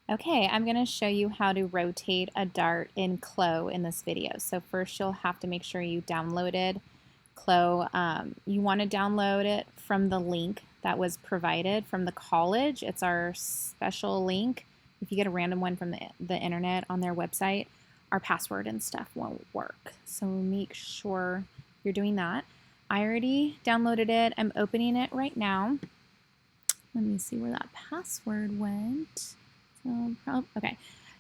Okay, I'm going to show you how to rotate a dart in CLO in this video. So first you'll have to make sure you downloaded CLO. You want to download it from the link that was provided from the college. It's our special link. If you get a random one from the internet on their website, our password and stuff won't work. So make sure you're doing that. I already downloaded it. I'm opening it right now. Let me see where that password went. Okay,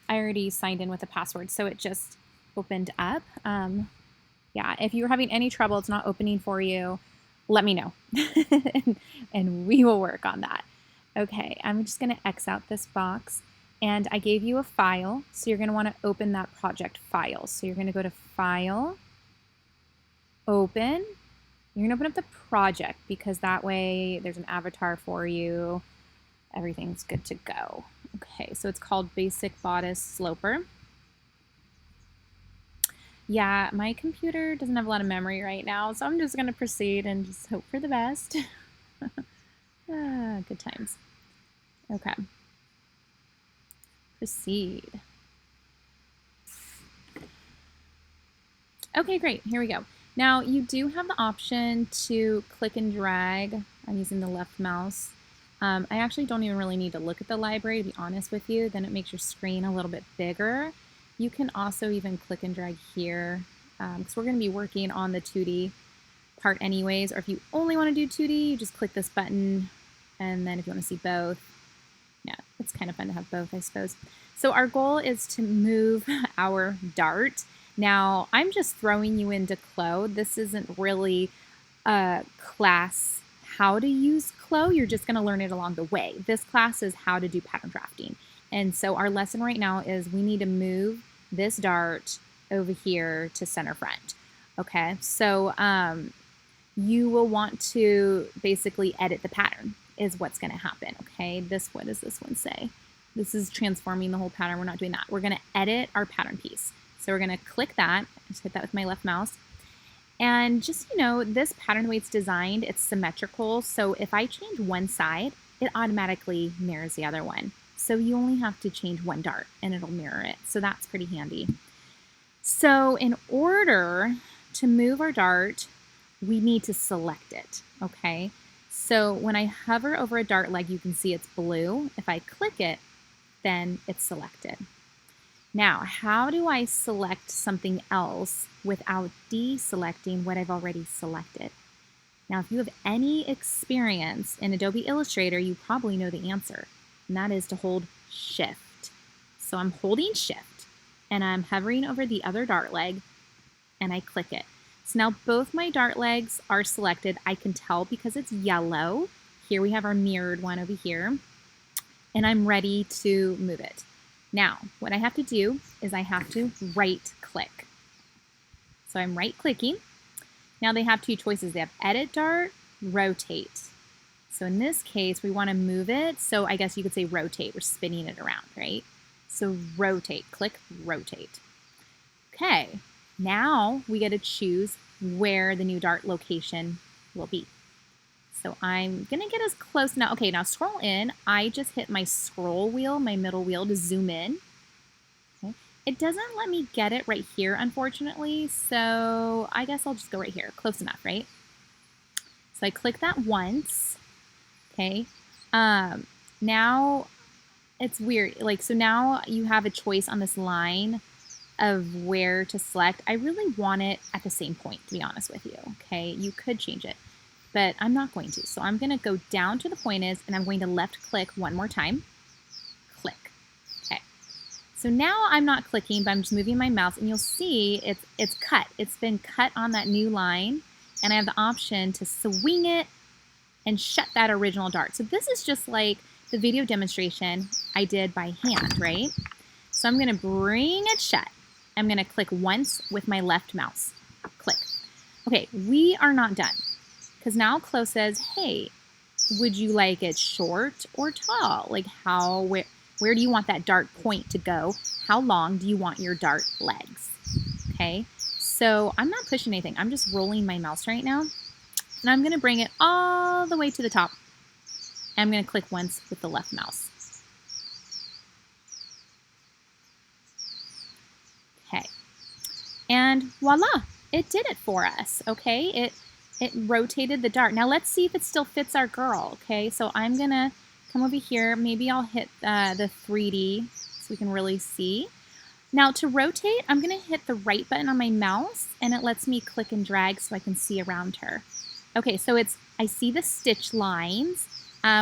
I already signed in with a password, so it just opened up. Yeah, if you're having any trouble, it's not opening for you, let me know, and we will work on that. Okay, I'm just going to X out this box, and I gave you a file, so you're going to want to open that project file. So you're going to go to File, Open. You're going to open up the project because that way there's an avatar for you. Everything's good to go. Okay, so it's called Basic Bodice Sloper. Yeah, my computer doesn't have a lot of memory right now, so I'm just going to proceed and just hope for the best. Good times. Okay. Proceed. Okay, great. Here we go. Now, you do have the option to click and drag. I'm using the left mouse. I actually don't even really need to look at the library, to be honest with you. Then it makes your screen a little bit bigger. You can also even click and drag here because we're going to be working on the 2D part anyways. Or if you only want to do 2D, you just click this button. And then if you want to see both, yeah, it's kind of fun to have both, I suppose. So our goal is to move our dart. Now, I'm just throwing you into CLO. This isn't really a class how to use CLO. You're just going to learn it along the way. This class is how to do pattern drafting. And so our lesson right now is we need to move this dart over here to center front. Okay, so you will want to basically edit the pattern is what's going to happen. Okay, what does this one say? This is transforming the whole pattern. We're not doing that. We're going to edit our pattern piece. So we're going to click that. Just hit that with my left mouse. And just, you know, this pattern, the way it's designed, it's symmetrical. So if I change one side, it automatically mirrors the other one. So you only have to change one dart and it'll mirror it. So that's pretty handy. So in order to move our dart, we need to select it, okay? So when I hover over a dart leg, you can see it's blue. If I click it, then it's selected. Now, how do I select something else without deselecting what I've already selected? Now, if you have any experience in Adobe Illustrator, you probably know the answer, and that is to hold Shift. So I'm holding Shift, and I'm hovering over the other dart leg, and I click it. So now both my dart legs are selected. I can tell because it's yellow. Here we have our mirrored one over here, and I'm ready to move it. Now, what I have to do is I have to right-click. So I'm right-clicking. Now they have two choices. They have Edit Dart, Rotate. So in this case, we want to move it. So I guess you could say rotate. We're spinning it around, right? So rotate, click Rotate. Okay, now we get to choose where the new dart location will be. So I'm going to get as close now. Okay, now scroll in. I just hit my scroll wheel, my middle wheel, to zoom in. Okay. It doesn't let me get it right here, unfortunately. So I guess I'll just go right here. Close enough, right? So I click that once. Okay. Now it's weird. So now you have a choice on this line of where to select. I really want it at the same point, to be honest with you. Okay. You could change it, but I'm not going to. So I'm going to go down to the point is, and I'm going to left click one more time. Click. Okay. So now I'm not clicking, but I'm just moving my mouse, and you'll see it's cut. It's been cut on that new line, and I have the option to swing it and shut that original dart. So this is just like the video demonstration I did by hand, right? So I'm going to bring it shut. I'm going to click once with my left mouse. Click. Okay, we are not done. Because now CLO says, hey, would you like it short or tall? Like where do you want that dart point to go? How long do you want your dart legs? Okay, so I'm not pushing anything. I'm just rolling my mouse right now. And I'm going to bring it all the way to the top. I'm going to click once with the left mouse. And voila, it did it for us, okay? It rotated the dart. Now let's see if it still fits our girl, okay? So I'm gonna come over here. Maybe I'll hit the 3D so we can really see. Now to rotate, I'm gonna hit the right button on my mouse and it lets me click and drag so I can see around her. Okay, so I see the stitch lines.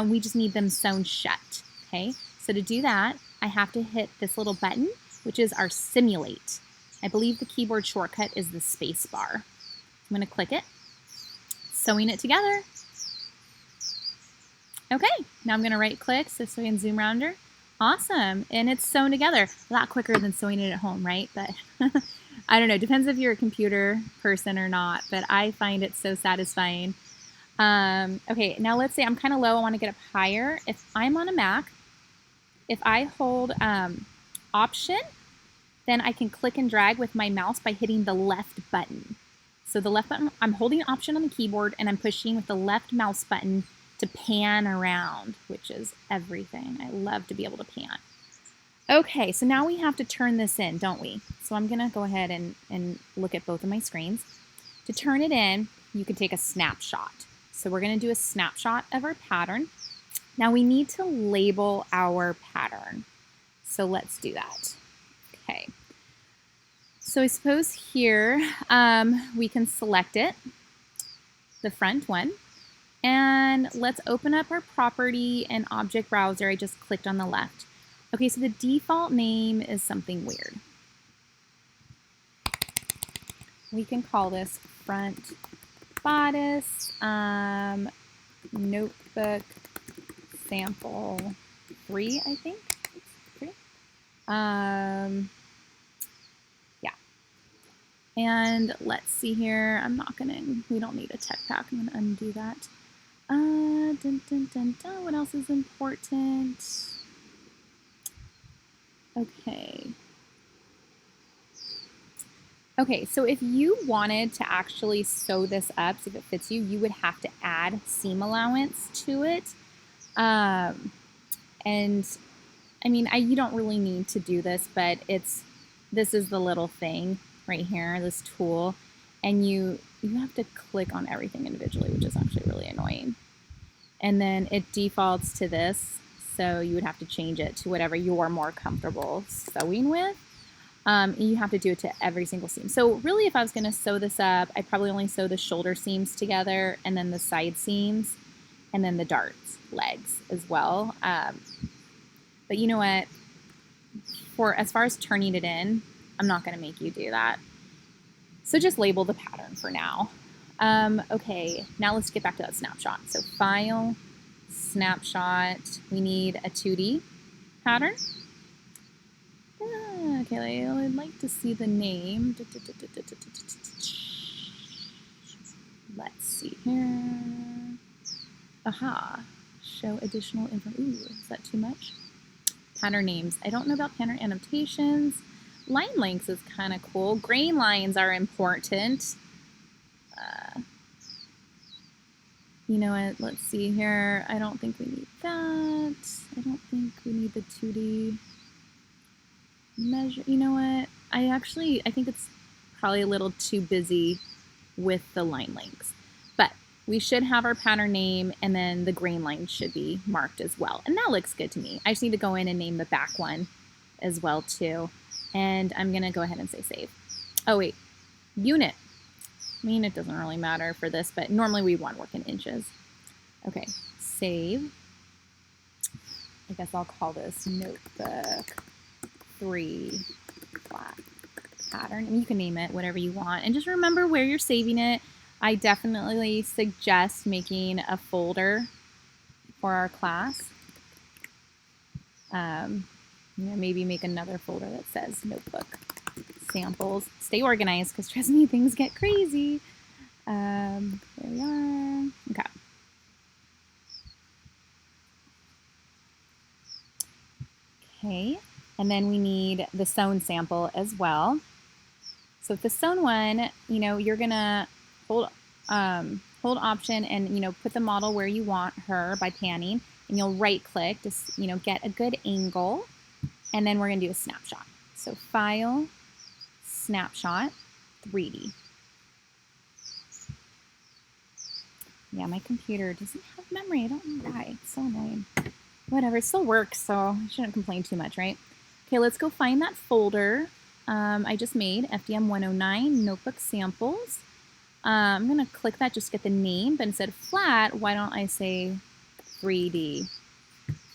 We just need them sewn shut, okay? So to do that, I have to hit this little button, which is our simulate. I believe the keyboard shortcut is the space bar. I'm gonna click it, sewing it together. Okay, now I'm gonna right click so we can zoom around her. Awesome, and it's sewn together. A lot quicker than sewing it at home, right? But I don't know, depends if you're a computer person or not, but I find it so satisfying. Okay, now let's say I'm kind of low, I wanna get up higher. If I'm on a Mac, if I hold Option, then I can click and drag with my mouse by hitting the left button. So the left button, I'm holding Option on the keyboard and I'm pushing with the left mouse button to pan around, which is everything. I love to be able to pan. Okay, so now we have to turn this in, don't we? So I'm gonna go ahead and look at both of my screens. To turn it in, you can take a snapshot. So we're gonna do a snapshot of our pattern. Now we need to label our pattern. So let's do that. Okay. So I suppose here we can select it, the front one, and let's open up our property and object browser. I just clicked on the left. Okay, so the default name is something weird. We can call this front bodice notebook sample 3, I think. 3. Yeah. And let's see here. We don't need a tech pack. I'm gonna undo that. What else is important? Okay. Okay, so if you wanted to actually sew this up, so if it fits you, you would have to add seam allowance to it. And I mean, you don't really need to do this, but this is the little thing right here, this tool, and you have to click on everything individually, which is actually really annoying. And then it defaults to this, so you would have to change it to whatever you're more comfortable sewing with. You have to do it to every single seam. So really, if I was going to sew this up, I'd probably only sew the shoulder seams together and then the side seams and then the darts legs as well. But you know what? As far as turning it in, I'm not going to make you do that. So just label the pattern for now. Okay, now let's get back to that snapshot. So File, Snapshot. We need a 2D pattern. Okay, I'd like to see the name. Let's see here. Aha. Show additional info. Ooh, is that too much? Pattern names. I don't know about pattern annotations. Line lengths is kind of cool. Grain lines are important. You know what? Let's see here. I don't think we need that. I don't think we need the 2D measure. You know what? I think it's probably a little too busy with the line lengths. But we should have our pattern name, and then the grain line should be marked as well. And that looks good to me. I just need to go in and name the back one as well too. And I'm gonna go ahead and say save. Oh wait, unit. I mean, it doesn't really matter for this, but normally we want to work in inches. Okay, save. I guess I'll call this notebook 3 flat pattern. And you can name it whatever you want. And just remember where you're saving it. I definitely suggest making a folder for our class. Maybe make another folder that says notebook samples. Stay organized, because trust me, things get crazy. There we are. Okay. Okay, and then we need the sewn sample as well. So with the sewn one, you're gonna hold Option and put the model where you want her by panning, and you'll right click to get a good angle, and then we're gonna do a snapshot. So File, Snapshot. 3D. Yeah, my computer doesn't have memory. I don't know why. It's so annoying. Whatever, it still works, so I shouldn't complain too much, right? Okay, let's go find that folder I just made, FDM 109 Notebook Samples. I'm going to click that just to get the name, but instead of flat, why don't I say 3D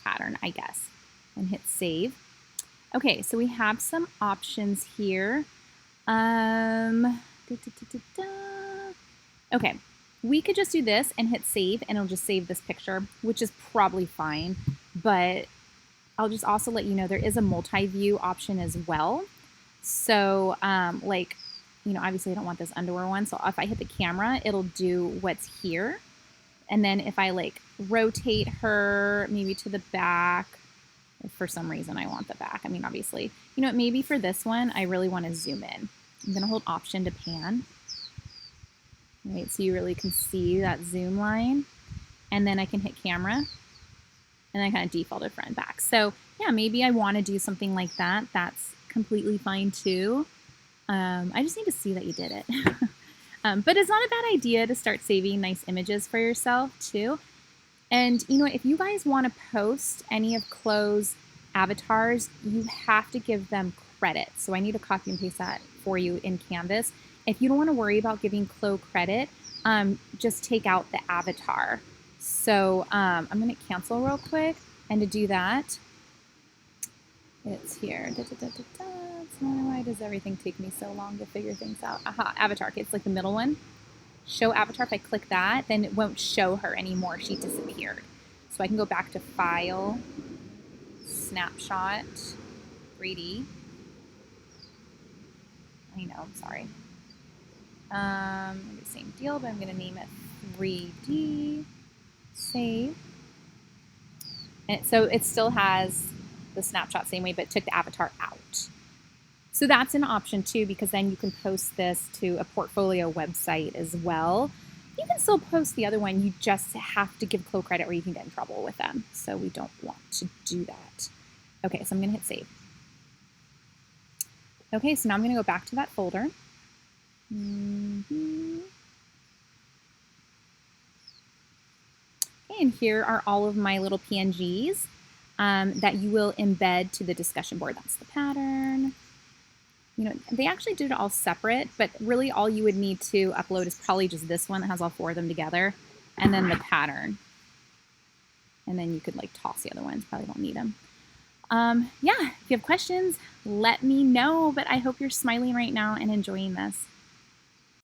pattern, I guess, and hit save. Okay, so we have some options here. Okay, we could just do this and hit save, and it'll just save this picture, which is probably fine, but I'll just also let you know there is a multi-view option as well. So, like, you know, obviously I don't want this underwear one, so if I hit the camera, it'll do what's here. And then if I, like, rotate her maybe to the back, if for some reason I want the back, I mean, obviously, you know, maybe for this one, I really want to zoom in. I'm going to hold Option to pan. Right, so you really can see that zoom line. And then I can hit camera, and then kind of defaulted front and back. So yeah, maybe I want to do something like that. That's completely fine too. I just need to see that you did it. But it's not a bad idea to start saving nice images for yourself too. And you know, if you guys want to post any of Chloe's avatars, you have to give them credit. So I need to copy and paste that for you in Canvas. If you don't want to worry about giving Chloe credit, just take out the avatar. So I'm going to cancel real quick. And to do that, it's here. Why does everything take me so long to figure things out? Aha, avatar. Okay, it's like the middle one. Show avatar. If I click that, then it won't show her anymore. She disappeared. So I can go back to File, Snapshot, 3D. I know, I'm sorry. The same deal, but I'm going to name it 3D. Save. And so it still has the snapshot same way, but took the avatar out. So that's an option too, because then you can post this to a portfolio website as well. You can still post the other one. You just have to give Chloe credit or you can get in trouble with them. So we don't want to do that. Okay, so I'm going to hit save. Okay, so now I'm going to go back to that folder. Okay, and here are all of my little PNGs that you will embed to the discussion board. That's the pattern. You know, they actually did it all separate, but really all you would need to upload is probably just this one that has all 4 of them together, and then the pattern. And then you could like toss the other ones, probably don't need them. Yeah, if you have questions, let me know, but I hope you're smiling right now and enjoying this.